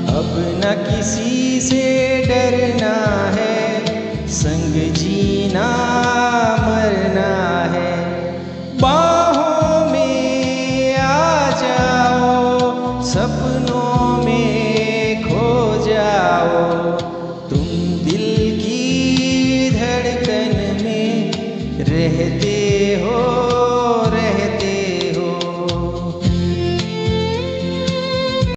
अब न किसी से डरना है, संग जीना मरना है। बाहों में आ जाओ, सपनों में